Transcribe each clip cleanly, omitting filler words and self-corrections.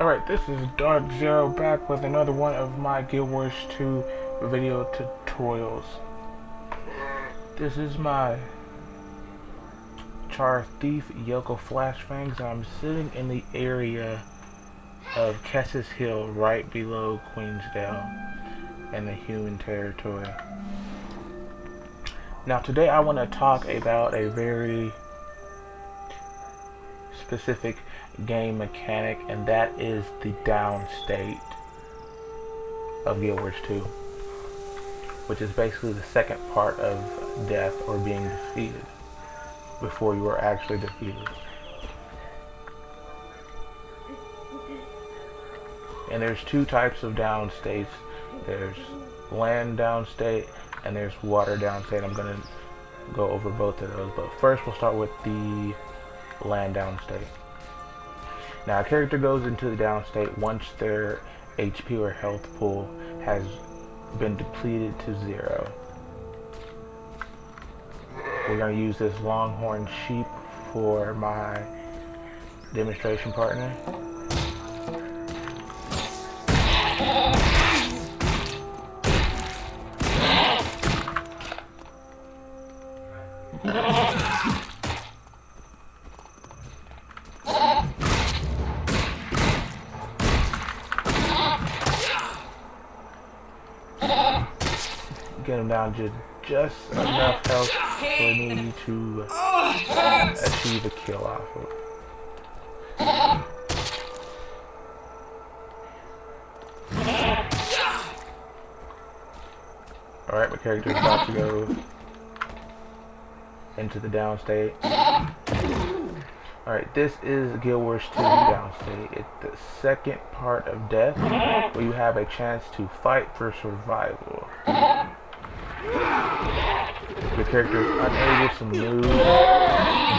Alright, this is Gw2 back with another one of my Gw2 video tutorials. This is my Char Thief Yoko Flashfangs, and I'm sitting in the area of Kessis Hill right below Queensdale in the human territory. Now today I want to talk about a very specific game mechanic, and that is the down state of Gw2, which is basically the second part of death or being defeated before you are actually defeated. And there's two types of down states. There's land down state and there's water down state. I'm going to go over both of those, but first we'll start with the land down state. Now a character goes into the down state once their HP or health pool has been depleted to 0. We're going to use this longhorn sheep for my demonstration partner. Get him down to just enough health for me to achieve a kill off of. Alright, my character is about to go into the down state. Alright, this is Gw2 down state. It's the second part of death where you have a chance to fight for survival. The character is unable to move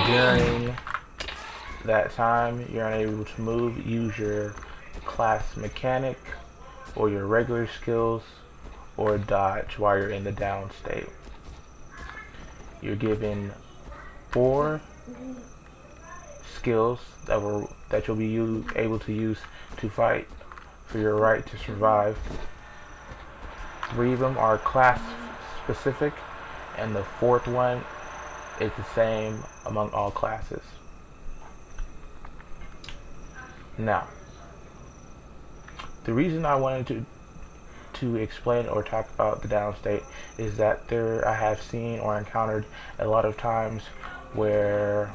during that time. You're unable to move. Use your class mechanic or your regular skills or dodge while you're in the down state. You're given 4 skills that you'll be able to use to fight for your right to survive. 3 of them are class specific, and the 4th one is the same among all classes. Now, the reason I wanted to explain or talk about the down state is that I have seen or encountered a lot of times where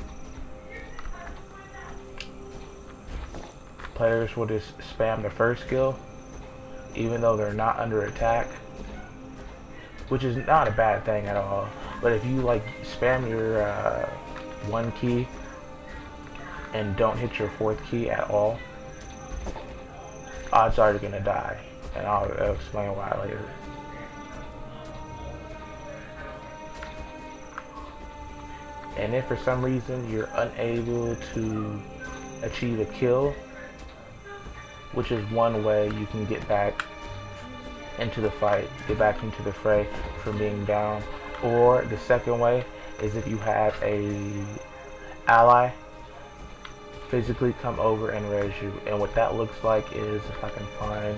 players will just spam the first skill even though they're not under attack, which is not a bad thing at all. But if you like spam your 1 key and don't hit your 4th key at all, odds are you're gonna die, and I'll explain why later. And if for some reason you're unable to achieve a kill, which is one way you can get back into the fight, get back into the fray from being down, or the second way is if you have a ally physically come over and res you. And what that looks like is, if I can find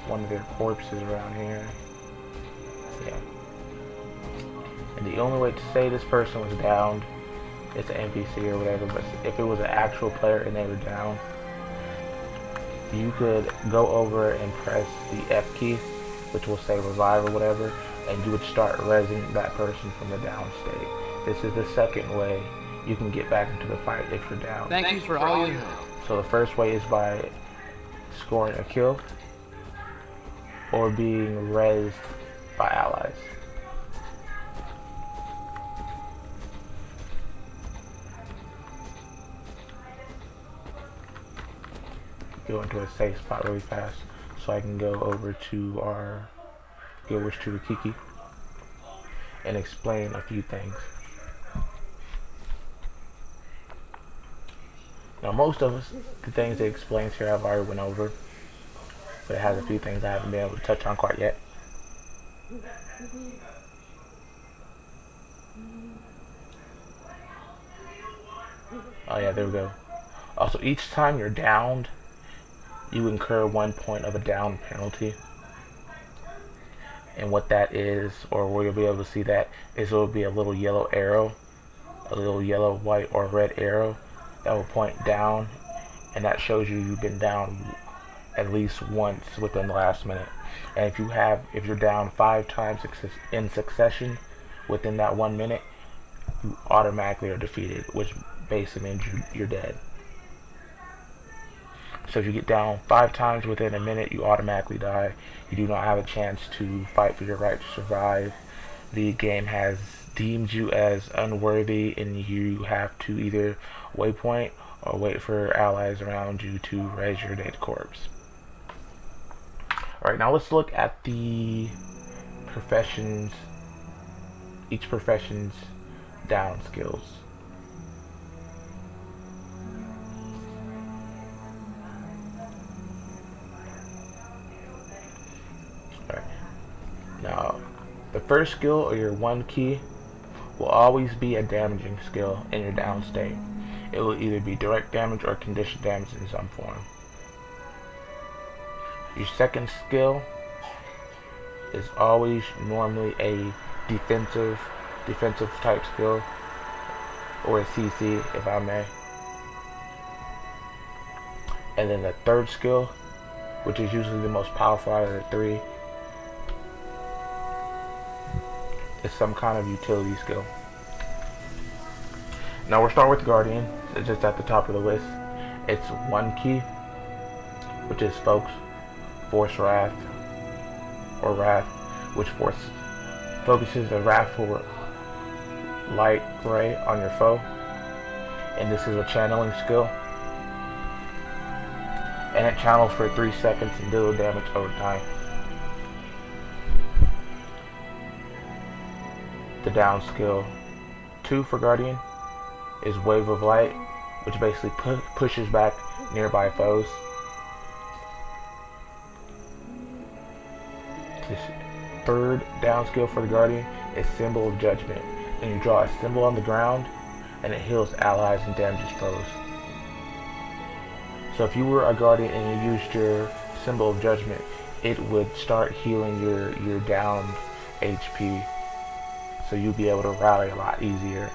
one of their corpses around here, yeah. And the only way to say this person was downed, it's an NPC or whatever, but if it was an actual player and they were down, you could go over and press the F key, which will say revive or whatever, and you would start rezzing that person from the down state. This is the second way you can get back into the fight if you're down. Thank you for all your help. So the first way is by scoring a kill or being rezzed by allies. Go into a safe spot really fast so I can go over to our Gw2 Kiki and explain a few things. Now most of the things it explains here I've already went over, but it has a few things I haven't been able to touch on quite yet. Oh yeah, there we go. Also, each time you're downed, you incur 1 point of a down penalty. And what that is, or where you'll be able to see that, is it will be a little yellow arrow, a little yellow, white, or red arrow that will point down, and that shows you you've been down at least once within the last minute. And if you're down 5 times in succession within that 1 minute, you automatically are defeated, which basically means you're dead. So if you get down 5 times within a minute, you automatically die. You do not have a chance to fight for your right to survive. The game has deemed you as unworthy, and you have to either waypoint or wait for allies around you to raise your dead corpse. Alright, now let's look at the professions, each profession's down skills. Alright, now the first skill, or your 1 key, will always be a damaging skill in your down state. It will either be direct damage or conditioned damage in some form. Your second skill is always normally a defensive type skill, or a CC if I may. And then the third skill, which is usually the most powerful out of the 3, is some kind of utility skill. Now we're starting with the Guardian. It's just at the top of the list. It's 1 key, which is Force Wrath, or Wrath, which focuses the wrathful light ray on your foe, and this is a channeling skill, and it channels for 3 seconds and deals damage over time. The down skill 2 for Guardian is Wave of Light, which basically pushes back nearby foes. This third down skill for the Guardian is Symbol of Judgment, and you draw a symbol on the ground, and it heals allies and damages foes. So if you were a Guardian and you used your Symbol of Judgment, it would start healing your downed HP, so you'd be able to rally a lot easier,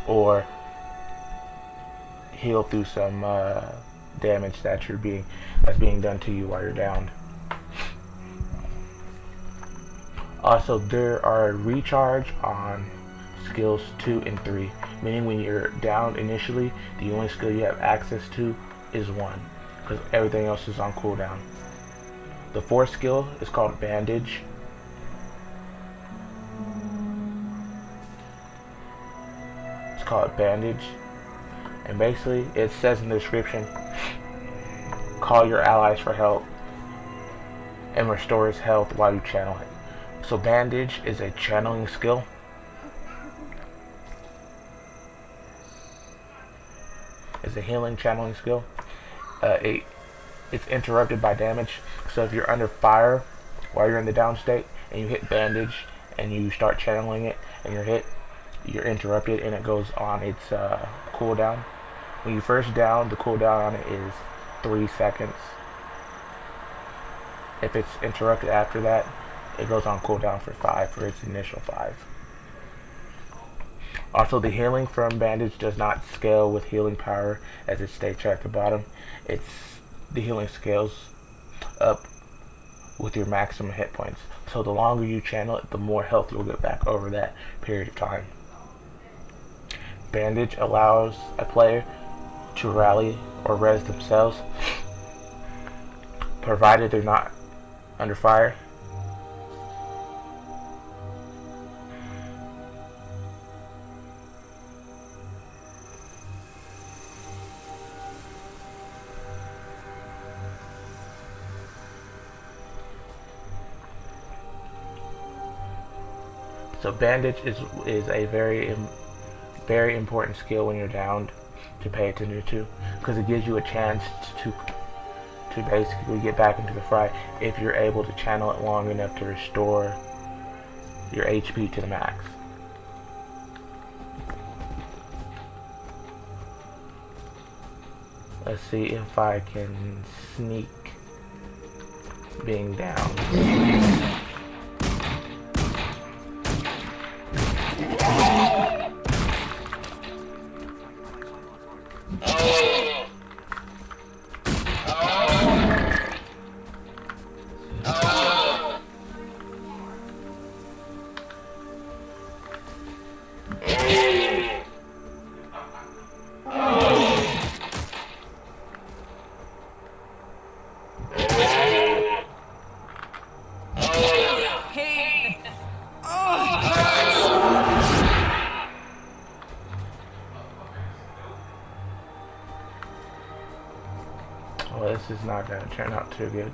or heal through some damage that's being done to you while you're downed. Also, there are recharge on skills 2 and 3, meaning when you're down initially, the only skill you have access to is 1, because everything else is on cooldown. The 4th skill is called Bandage. It's called Bandage, and basically it says in the description, call your allies for help and restores health while you channel it. So Bandage is a channeling skill. It's a healing channeling skill. It's interrupted by damage. So if you're under fire while you're in the down state and you hit Bandage and you start channeling it and you're hit, you're interrupted and it goes on its cooldown. When you first down, the cooldown on it is 3 seconds. If it's interrupted after that, it goes on cooldown for 5 for its initial 5. Also, the healing from Bandage does not scale with healing power, as it states at the bottom. The healing scales up with your maximum hit points. So the longer you channel it, the more health you'll get back over that period of time. Bandage allows a player to rally or res themselves, provided they're not under fire. So Bandage is a very important skill when you're downed to pay attention to, because it gives you a chance to basically get back into the fray if you're able to channel it long enough to restore your HP to the max. Let's see if I can sneak being down. Well, this is not going to turn out too good.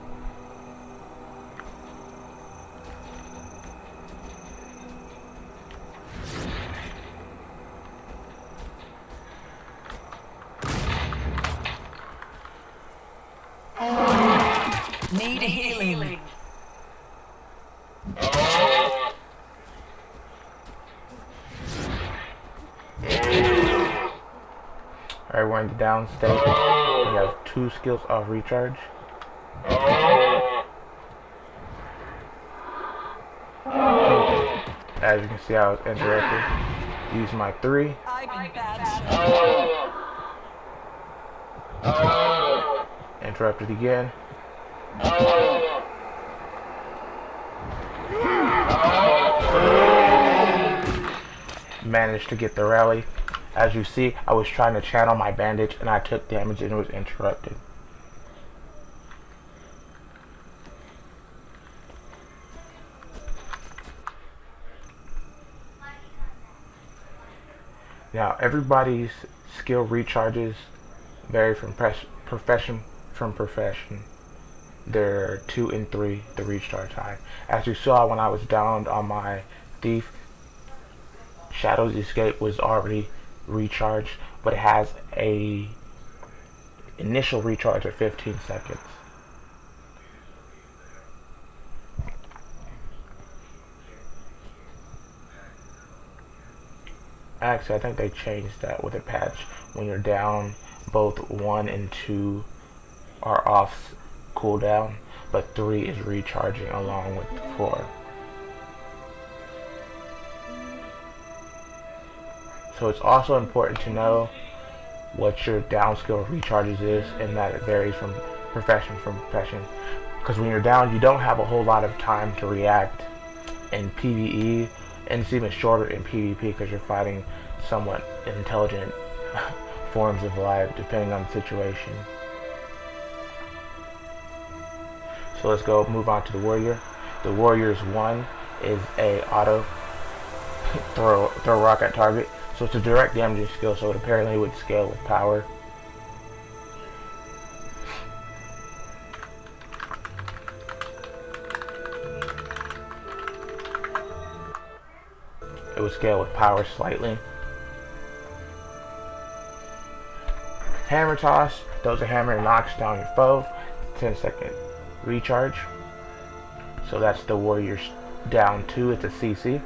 Need healing. Alright, we're in the down state. We have 2 skills off recharge. As you can see, I was interrupted. Use my 3. Interrupted again. Managed to get the rally. As you see, I was trying to channel my bandage and I took damage and was interrupted. Now, everybody's skill recharges vary from profession. They're 2 and 3 the recharge time. As you saw when I was downed on my thief, Shadow's Escape was already recharged, but it has a initial recharge of 15 seconds. Actually, I think they changed that with a patch. When you're down, both 1 and 2 are off cooldown, but 3 is recharging along with 4. So it's also important to know what your down skill recharges is, and that it varies from profession. Because when you're down, you don't have a whole lot of time to react in PvE, and it's even shorter in PvP because you're fighting somewhat intelligent forms of life depending on the situation. So let's go move on to the warrior. The warrior's 1 is a auto throw rock at target. So it's a direct damaging skill, so it apparently would scale with power. It would scale with power slightly. Hammer toss. Throws a hammer and knocks down your foe. 10-second recharge. So that's the warrior's down 2. It's a CC.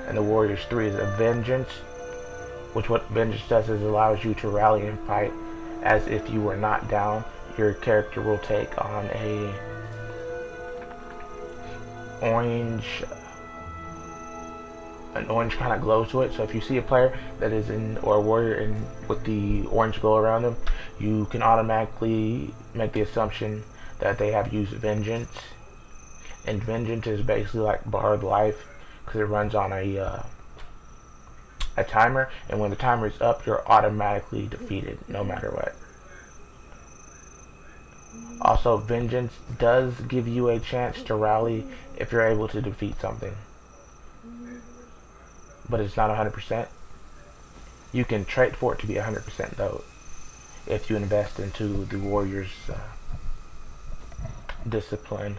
And the warrior's 3 is a vengeance. Which what vengeance does is allows you to rally and fight as if you were not down. Your character will take on a orange kind of glow to it. So if you see a player that is in, or a warrior in, with the orange glow around them, you can automatically make the assumption that they have used vengeance. And vengeance is basically like borrowed life because it runs on a timer, and when the timer is up, you're automatically defeated no matter what. Also, vengeance does give you a chance to rally if you're able to defeat something, but it's not 100%. You can trade for it to be 100% though if you invest into the warrior's discipline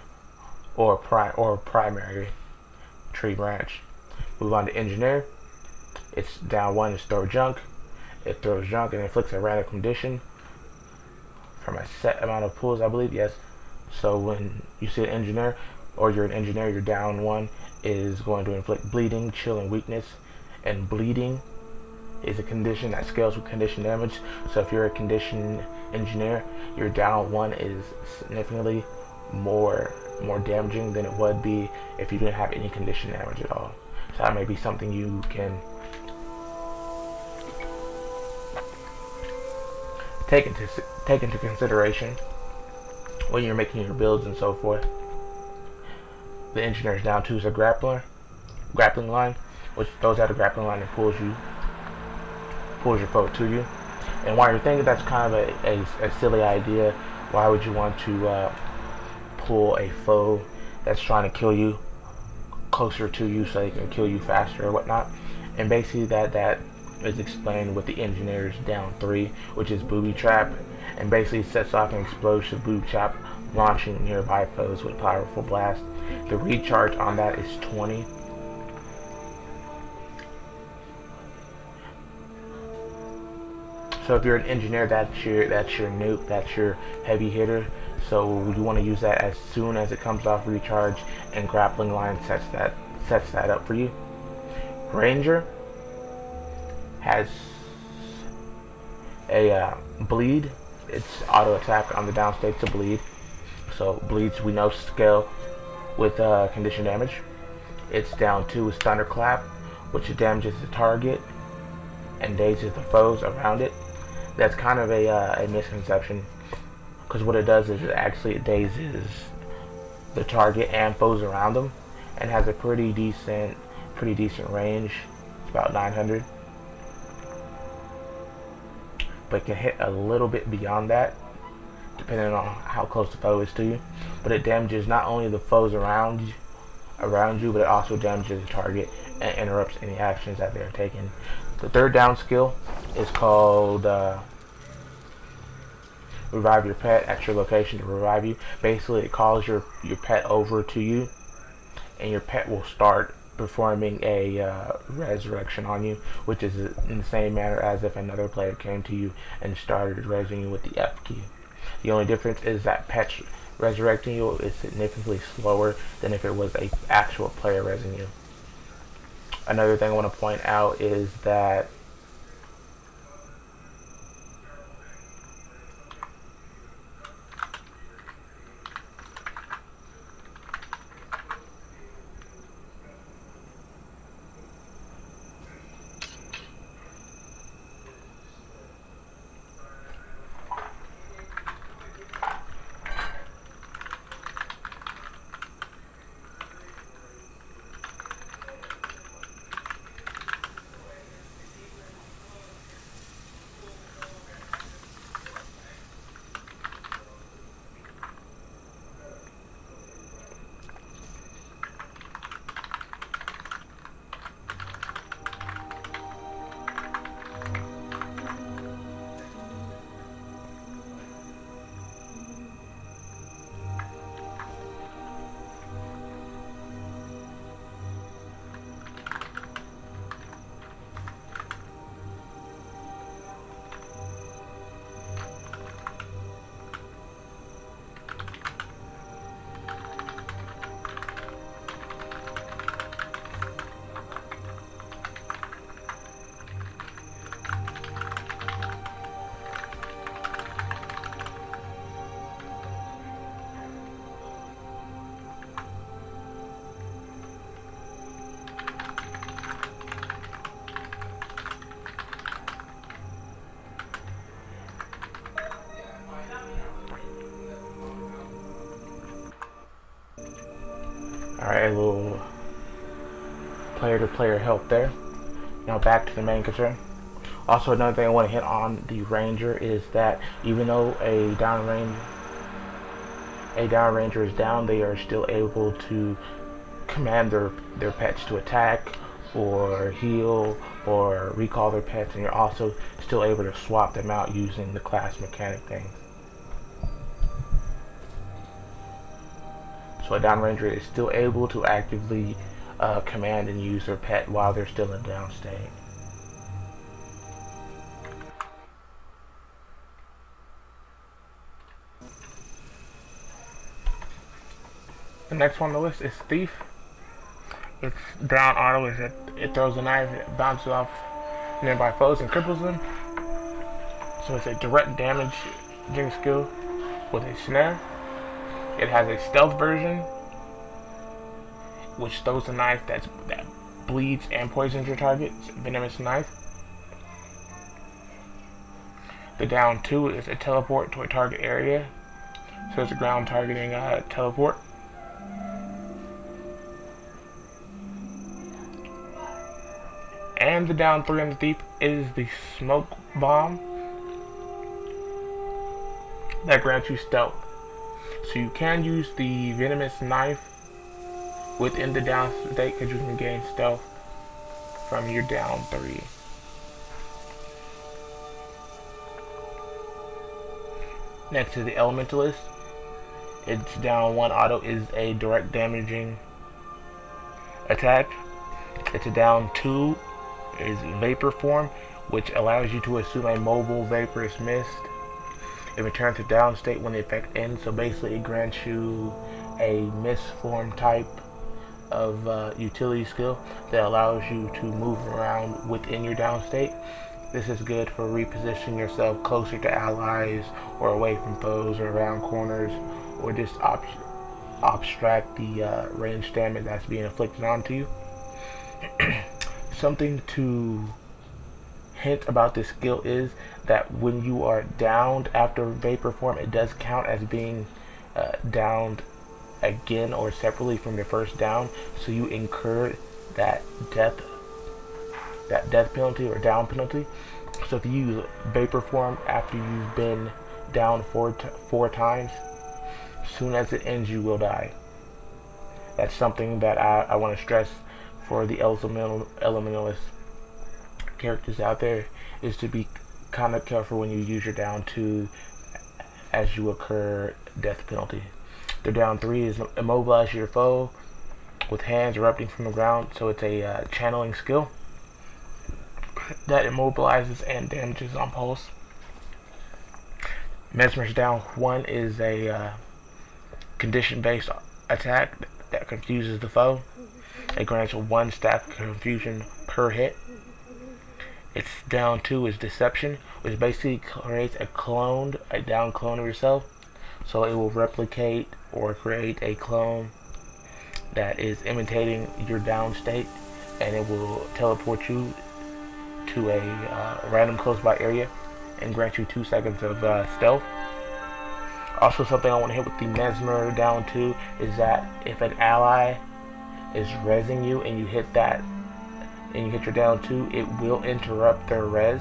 or primary tree branch. Move on to engineer. It's down 1 is throw junk. It throws junk and inflicts a random condition from a set amount of pulls, I believe. Yes. So when you see an engineer, or you're an engineer, your down 1 is going to inflict bleeding, chill, and weakness. And bleeding is a condition that scales with condition damage. So if you're a condition engineer, your down 1 is significantly more damaging than it would be if you didn't have any condition damage at all. So that may be something you can take into consideration when you're making your builds and so forth. The engineer's down 2 is a grappling line, which throws out a grappling line and pulls your foe to you. And while you're thinking that's kind of a silly idea, why would you want to pull a foe that's trying to kill you closer to you so they can kill you faster or whatnot? And basically that is explained with the engineer's down 3, which is booby trap, and basically sets off an explosive booby trap, launching nearby foes with a powerful blast. The recharge on that is 20. So if you're an engineer, that's your nuke, that's your heavy hitter. So you want to use that as soon as it comes off recharge, and grappling line sets that up for you. Ranger has a bleed. It's auto attack on the down state to bleed. So bleeds, we know, scale with condition damage. Its down 2 is thunderclap, which damages the target and dazes the foes around it. That's kind of a misconception, because what it does is it actually dazes the target and foes around them, and has a pretty decent range. It's about 900, but can hit a little bit beyond that depending on how close the foe is to you. But it damages not only the foes around you, but it also damages the target and interrupts any actions that they're taking. The third down skill is called revive your pet at your location to revive you. Basically, it calls your pet over to you, and your pet will start performing a resurrection on you, which is in the same manner as if another player came to you and started resurrecting you with the F key. The only difference is that pet resurrecting you is significantly slower than if it was an actual player resurrecting you. Another thing I want to point out is that alright, a little player-to-player help there. Now back to the main concern. Also, another thing I want to hit on the Ranger is that even though a down Ranger is down, they are still able to command their pets to attack or heal or recall their pets, and you're also still able to swap them out using the class mechanic things. So a down Ranger is still able to actively command and use their pet while they're still in down state. The next one on the list is Thief. It's down auto, it throws a knife, it bounces off nearby foes and cripples them. So it's a direct damaging skill with a snare. It has a stealth version, which throws a knife that bleeds and poisons your target. It's a venomous knife. The down 2 is a teleport to a target area. So it's a ground targeting teleport. And the down 3 on the thief is the smoke bomb that grants you stealth. So you can use the venomous knife within the down state because you can gain stealth from your down 3. Next to the Elementalist, its down 1 auto is a direct damaging attack. Its a down 2 is vapor form, which allows you to assume a mobile vaporous mist. It returns to down state when the effect ends, so basically it grants you a mist form type of utility skill that allows you to move around within your down state. This is good for repositioning yourself closer to allies or away from foes or around corners, or just abstract the ranged damage that's being inflicted onto you. Something to hint about this skill is that when you are downed after vapor form, it does count as being downed again or separately from your first down, so you incur that death penalty or down penalty. So if you use vapor form after you've been down four times, as soon as it ends you will die. That's something that I want to stress for the elementalist characters out there, is to be kind of careful when you use your down 2 as you occur death penalty. The down 3 is immobilize your foe with hands erupting from the ground, so it's a channeling skill that immobilizes and damages on pulse. Mesmer's down 1 is a condition-based attack that confuses the foe. It grants 1 stack of confusion per hit. Its down 2 is deception, which basically creates a down clone of yourself. So it will replicate or create a clone that is imitating your down state, and it will teleport you to a random close by area and grant you 2 seconds of stealth. Also, something I want to hit with the Mesmer down 2 is that if an ally is rezzing you and you hit that and you hit your down 2, it will interrupt their res,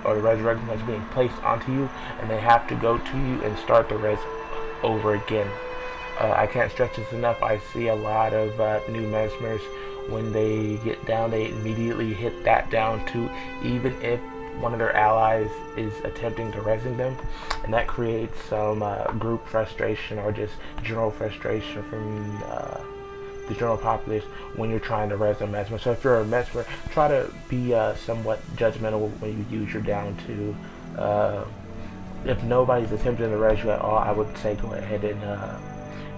or the resurrection that's being placed onto you, and they have to go to you and start the res over again. I can't stress this enough. I see a lot of new Mesmers, when they get down, they immediately hit that down 2, even if one of their allies is attempting to resin them, and that creates some group frustration or just general frustration from the general populace when you're trying to res a Mesmer. So if you're a Mesmer, try to be somewhat judgmental when you use your down 2. If nobody's attempting to res you at all, I would say go ahead and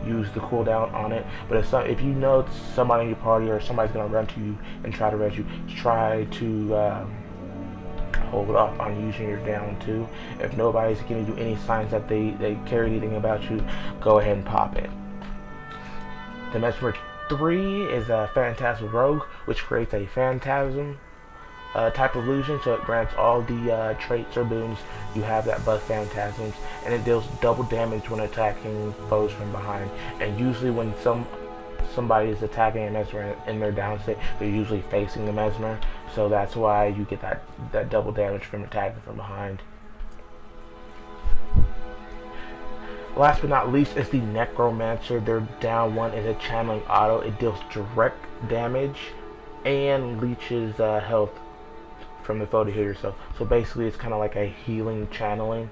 use the cooldown on it. But if you know somebody in your party or somebody's going to run to you and try to res you, try to hold off on using your down 2. If nobody's giving you any signs that they care anything about you, go ahead and pop it. The Mesmer 3 is a Phantasm Rogue, which creates a Phantasm type of illusion, so it grants all the traits or boons you have that buff phantasms, and it deals double damage when attacking foes from behind. And usually when somebody is attacking a Mesmer in their down state, they're usually facing the Mesmer, so that's why you get that double damage from attacking from behind. Last but not least is the Necromancer. Their down 1 is a channeling auto. It deals direct damage and leeches health from the foe to heal yourself. So basically it's kind of like a healing channeling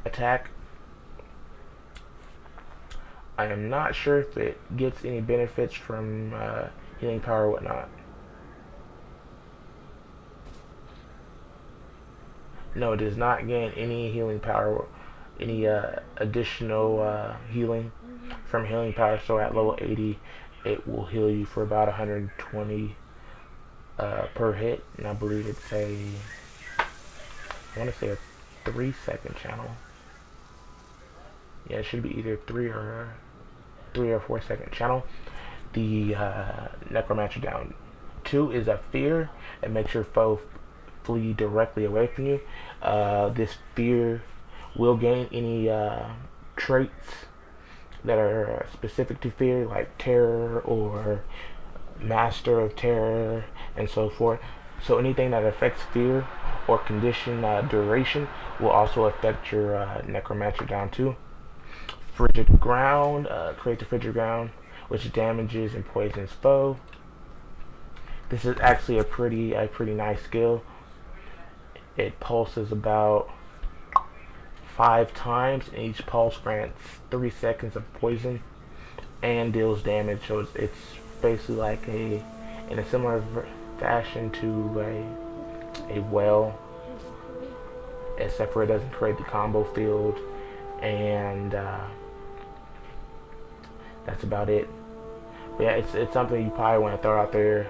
attack. I am not sure if it gets any benefits from healing power or whatnot. No, it does not gain any healing power, any additional healing from healing power. So at level 80, it will heal you for about 120 per hit, and I believe it's I want to say a 3-second channel. Yeah, it should be either 3 or 4-second channel. The Necromancer down 2 is a fear. It makes your foe flee directly away from you. This fear will gain any traits that are specific to fear, like terror or master of terror and so forth. So anything that affects fear or condition duration will also affect your Necromancer down 2. Frigid ground, create the frigid ground, which damages and poisons foe. This is actually a pretty nice skill. It pulses about 5 times, and each pulse grants 3 seconds of poison and deals damage. So it's basically like in a similar fashion to a well, except for it doesn't create the combo field, and that's about it. But yeah, it's something you probably want to throw out there,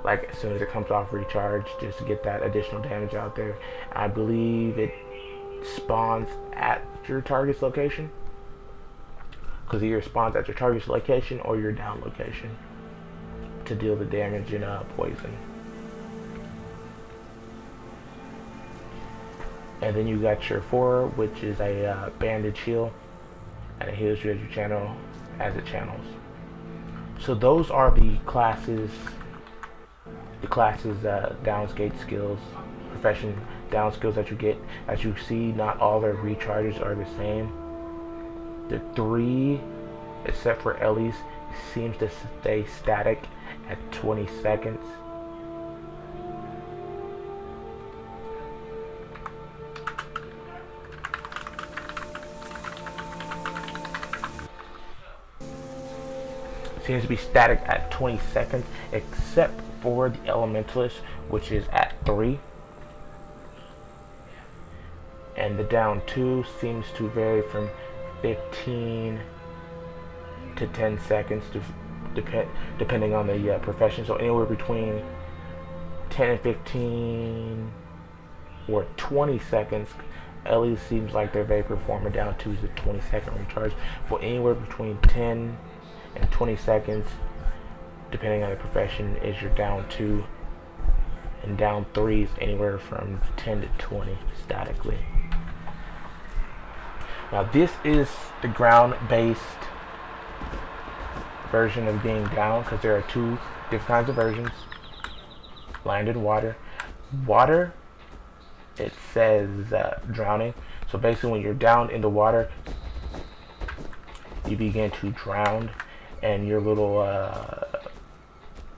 like as soon as it comes off recharge, just to get that additional damage out there. I believe it spawns at your target's location, because it either spawns at your target's location or your down location to deal the damage and poison. And then you got your 4, which is a bandage heal, and it heals you as it channels. So those are the classes downscape skills, profession down skills that you get. As you see, not all their recharges are the same. The 3, except for Ellie's, seems to stay static at 20 seconds. Seems to be static at 20 seconds, except for the Elementalist, which is at 3. And the down 2 seems to vary from 15 to 10 seconds, depending on the profession. So anywhere between 10 and 15 or 20 seconds. Ellie seems like their Vapor Former down 2 is a 20-second recharge. For anywhere between 10 and 20 seconds, depending on the profession, is your down 2, and down 3 is anywhere from 10 to 20 statically. Now this is the ground-based version of being down, because there are 2 different kinds of versions: land and water. Water, it says drowning. So basically, when you're down in the water, you begin to drown, and your little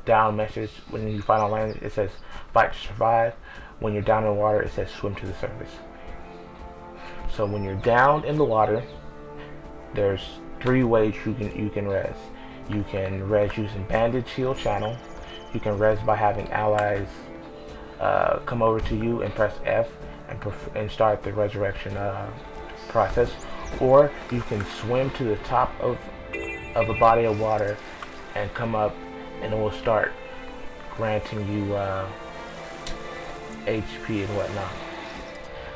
down message when you find on land, it says fight to survive. When you're down in the water, it says swim to the surface. So when you're down in the water, there's 3 ways you can res. You can res using bandage heal channel. You can res by having allies come over to you and press F and start the resurrection process, or you can swim to the top of a body of water and come up, and it will start granting you HP and whatnot.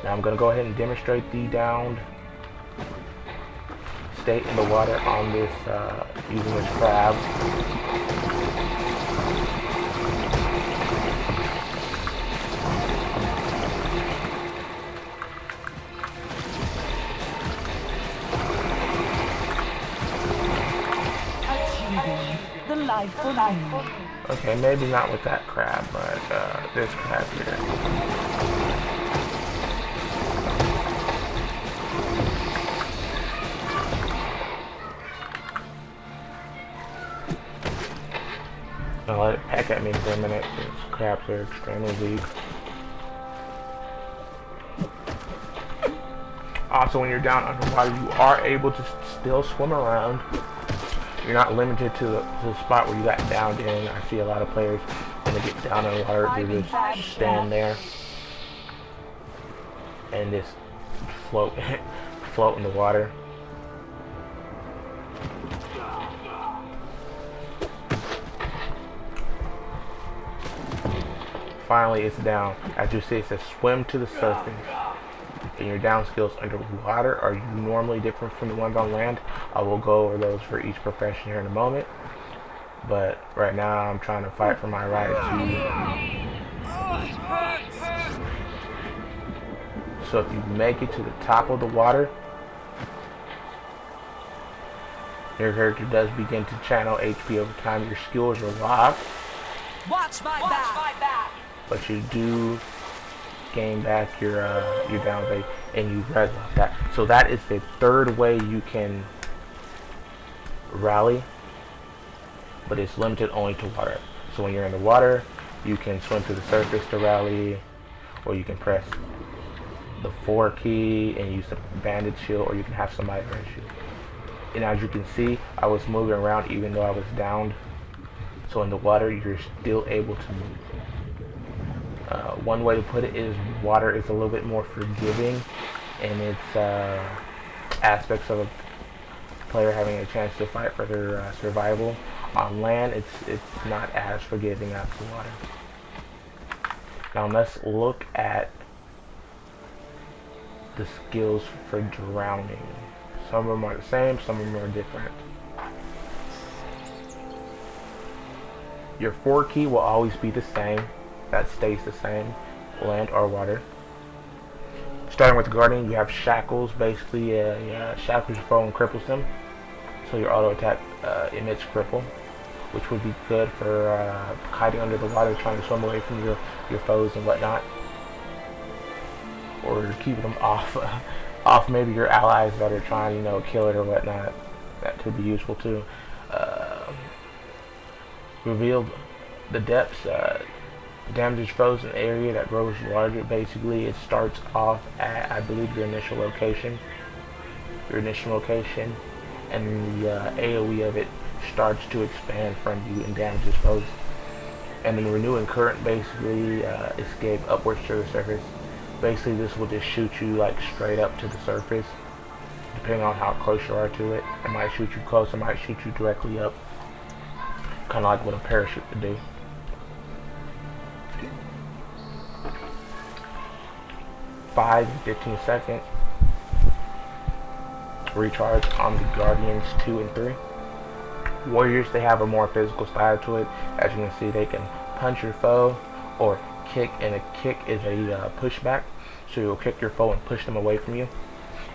Now I'm going to go ahead and demonstrate the downed state in the water on this using this crab. The life for me. Okay, maybe not with that crab, but this crab here. I'll let it peck at me for a minute, because crabs are extremely weak. Also, when you're down underwater, you are able to still swim around. You're not limited to the spot where you got downed in. I see a lot of players, when they get down in the water, they just stand there and just float in the water. finally it's down. As you see, it says swim to the surface. And your down skills underwater are normally different from the ones on land. I will go over those for each profession here in a moment. But right now I'm trying to fight for my right to... So if you make it to the top of the water, your character does begin to channel HP over time. Your skills are locked. Watch my back. But you do gain back your down base, and you res off that. So that is the third way you can rally, but it's limited only to water. So when you're in the water, you can swim to the surface to rally, or you can press the 4 key and use the banded shield, or you can have somebody rush you. And as you can see, I was moving around even though I was downed. So in the water, you're still able to move. One way to put it is water is a little bit more forgiving in its aspects of a player having a chance to fight for their survival. On land, it's not as forgiving as the water. Now let's look at the skills for drowning. Some of them are the same, some of them are different. Your 4 key will always be the same. That stays the same, land or water. Starting with the Guardian, you have shackles. Basically, shackles your foe and cripples them. So your auto attack emits cripple, which would be good for hiding under the water, trying to swim away from your foes and whatnot, or keeping them off maybe your allies that are trying, kill it or whatnot. That could be useful too. Reveal the depths. Damages foes in an area that grows larger. Basically, it starts off at, I believe, your initial location. And the AoE of it starts to expand from you and damages foes. And then renewing current, basically, escape upwards to the surface. Basically, this will just shoot you like straight up to the surface, depending on how close you are to it. It might shoot you close, it might shoot you directly up. Kind of like what a parachute would do. 5 and 15 seconds. Recharge on the Guardians 2 and 3. Warriors, they have a more physical style to it. As you can see, they can punch your foe or kick, and a kick is a pushback. So you'll kick your foe and push them away from you.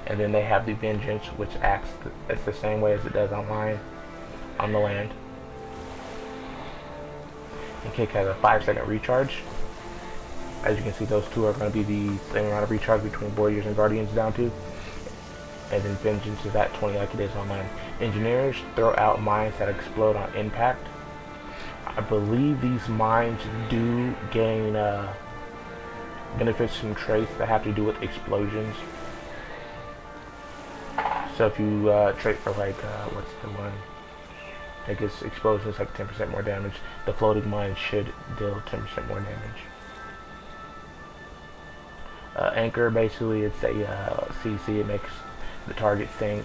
And then they have the Vengeance, which acts it's the same way as it does on the land. And kick has a 5-second recharge. As you can see, those two are going to be the same amount of recharge between Warriors and Guardians down to. And then Vengeance is at 20 like it is on land. Engineers throw out mines that explode on impact. I believe these mines do gain benefits from traits that have to do with explosions. So if you trait for like, what's the one? I guess explosions like 10% more damage. The floating mine should deal 10% more damage. Anchor, basically it's a CC, it makes the target sink.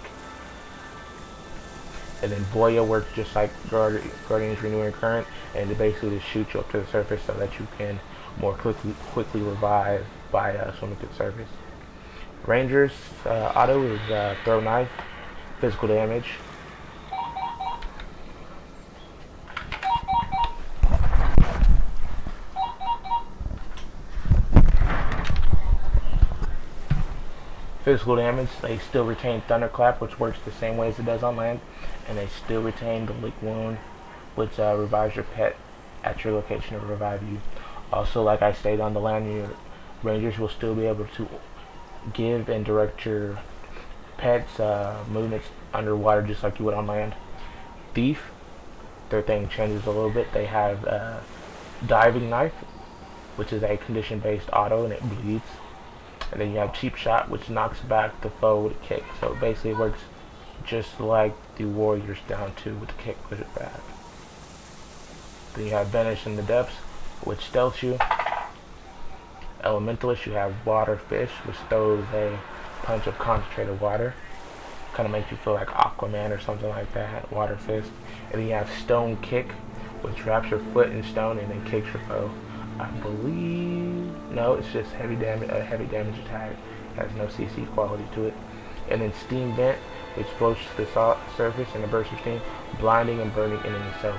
And then Boya works just like Guardian's Renewing Current, and it basically just shoots you up to the surface so that you can more quickly revive by swimming to the surface. Rangers, auto is throw knife, physical damage. Physical damage, they still retain Thunderclap, which works the same way as it does on land, and they still retain the Lick Wound, which revives your pet at your location to revive you. Also, like I stated on the land, your Rangers will still be able to give and direct your pets movements underwater just like you would on land. Thief, their thing changes a little bit. They have Diving Knife, which is a condition-based auto, and it bleeds. And then you have Cheap Shot, which knocks back the foe with a kick. So it basically works just like the Warriors down 2 with the kick push it back. Then you have Vanish in the Depths, which stealths you. Elementalist, you have Water Fish, which throws a punch of concentrated water. Kind of makes you feel like Aquaman or something like that. Water Fist. And then you have Stone Kick, which wraps your foot in stone and then kicks your foe. I believe, no, it's just heavy damage. A heavy damage attack, has no CC quality to it. And then Steam Vent, which blows to the surface in a burst of steam, blinding and burning enemies. So,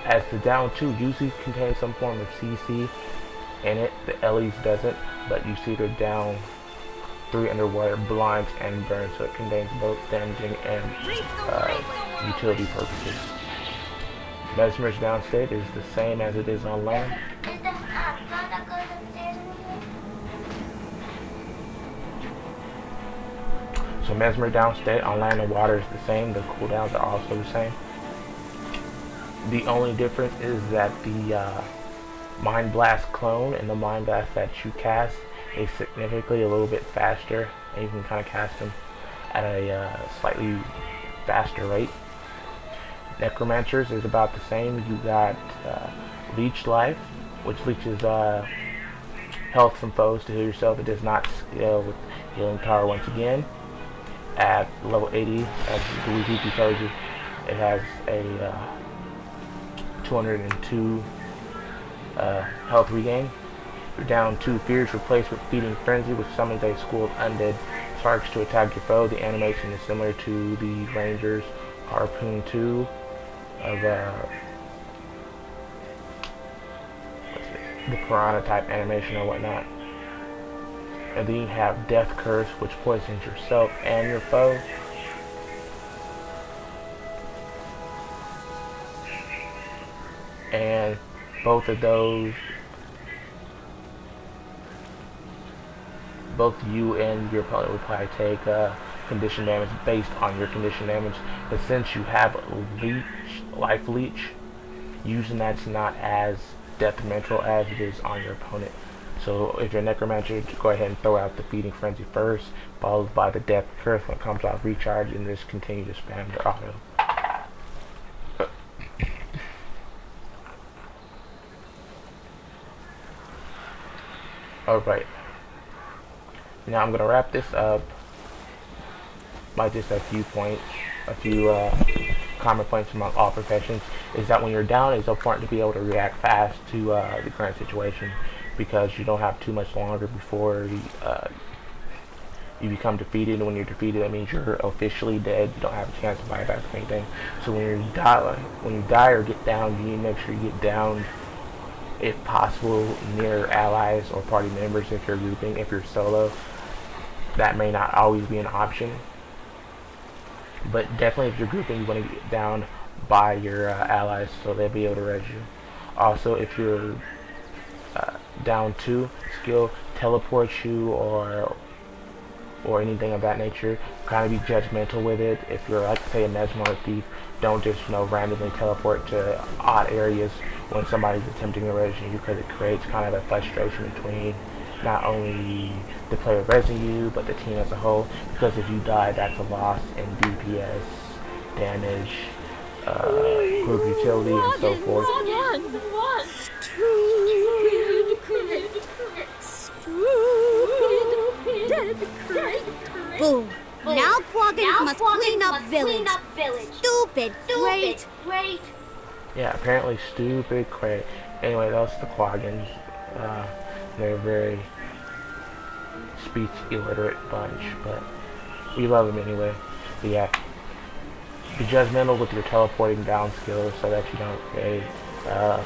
as the down 2 usually contains some form of CC in it, the Ellie's doesn't, but you see the down 3 underwater blinds and burns, so it contains both damaging and utility purposes. Mesmer's down state is the same as it is on land. So Mesmer down state on land and water is the same. The cooldowns are also the same. The only difference is that the Mind Blast clone and the Mind Blast that you cast is significantly a little bit faster, and you can kind of cast them at a slightly faster rate. Necromancers is about the same. You got Leech Life, which leeches health from foes to heal yourself. It does not scale with healing power once again. At level 80, as Gw2 tells you, it has a 202 health regain. You're down 2 fears, replaced with Feeding Frenzy, which summons a school of undead sharks to attack your foe. The animation is similar to the Ranger's Harpoon 2 of the Piranha type animation or whatnot. And then you have Death Curse, which poisons yourself and your foe. And both of those, both you and your opponent will probably take condition damage based on your condition damage. But since you have life leech, using that's not as detrimental as it is on your opponent. So if you're a Necromancer, go ahead and throw out the Feeding Frenzy first, followed by the Death Curse when it comes off recharge, and just continue to spam your auto. Alright, now I'm going to wrap this up by just a few points, a few common points among all professions. Is that when you're down, it's important to be able to react fast to the current situation, because you don't have too much longer before you become defeated. And when you're defeated, that means you're officially dead. You don't have a chance to buy back anything. So when you die or get down, you need to make sure you get down, if possible, near allies or party members. If you're grouping, if you're solo, that may not always be an option. But definitely if you're grouping, you want to get down by your allies so they'll be able to res you. Also, if you're down 2, skill teleports you or anything of that nature, kind of be judgmental with it. If you're, like, say, a Mesmer or Thief, don't just, randomly teleport to odd areas when somebody's attempting to res you, because it creates kind of a frustration between not only the player resing you, but the team as a whole. Because if you die, that's a loss in DPS, damage, group utility, and so forth. Boom. Now Quaggins must clean up village. Stupid. Great. Yeah, apparently stupid crate. Anyway, that's the Quaggins. They're a very speech illiterate bunch, but we love them anyway. But yeah, be judgmental with your teleporting down skills so that you don't create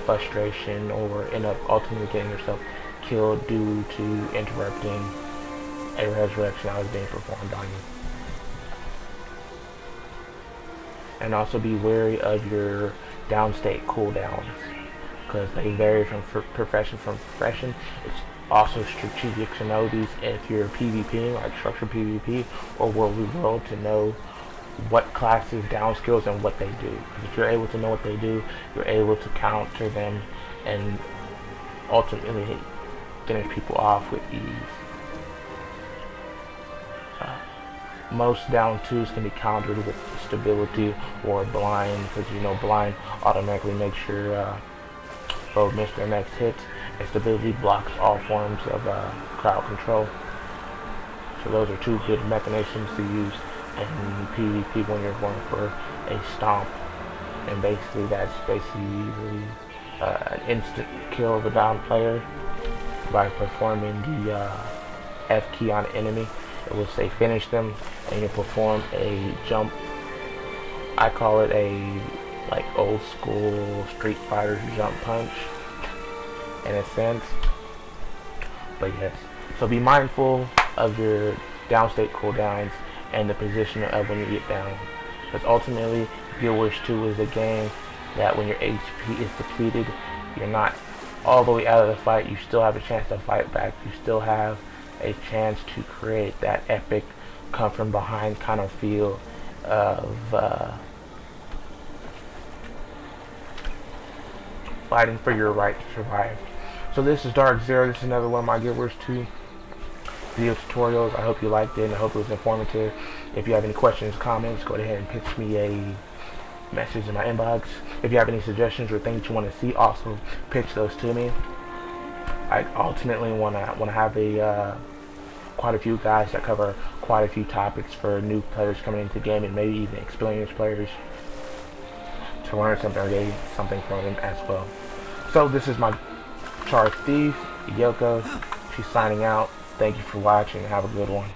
frustration or end up ultimately getting yourself killed due to interrupting a resurrection that was being performed on you. And also be wary of your downstate cooldowns, because they vary from profession to profession. It's also strategic to know these if you're PvPing, like structured PvP or World v World, to know what classes down skills and what they do. Because if you're able to know what they do, you're able to counter them and ultimately finish people off with ease. Most down 2s can be countered with stability or blind, because blind automatically makes your foe miss their next hit, and stability blocks all forms of crowd control. So those are two good mechanisms to use in PvP when you're going for a stomp, and basically that's basically an instant kill of a down player by performing the F key on an enemy. It will say finish them, and you perform a jump. I call it a like old school Street Fighter jump punch in a sense. But yes, so be mindful of your downstate cooldowns and the position of when you get down. Because ultimately, Gw2 is a game that when your HP is depleted, you're not all the way out of the fight. You still have a chance to fight back. You still have a chance to create that epic come from behind kind of feel of fighting for your right to survive. So this is Dark0. This is another one of my Gw2 video tutorials. I hope you liked it and I hope it was informative. If you have any questions, comments, go ahead and pitch me a message in my inbox. If you have any suggestions or things you want to see, also pitch those to me. I ultimately want to have a quite a few guys that cover quite a few topics for new players coming into the game and maybe even experienced players to learn something or gain something from them as well. So this is my Charge Thief, Yoko. She's signing out. Thank you for watching. Have a good one.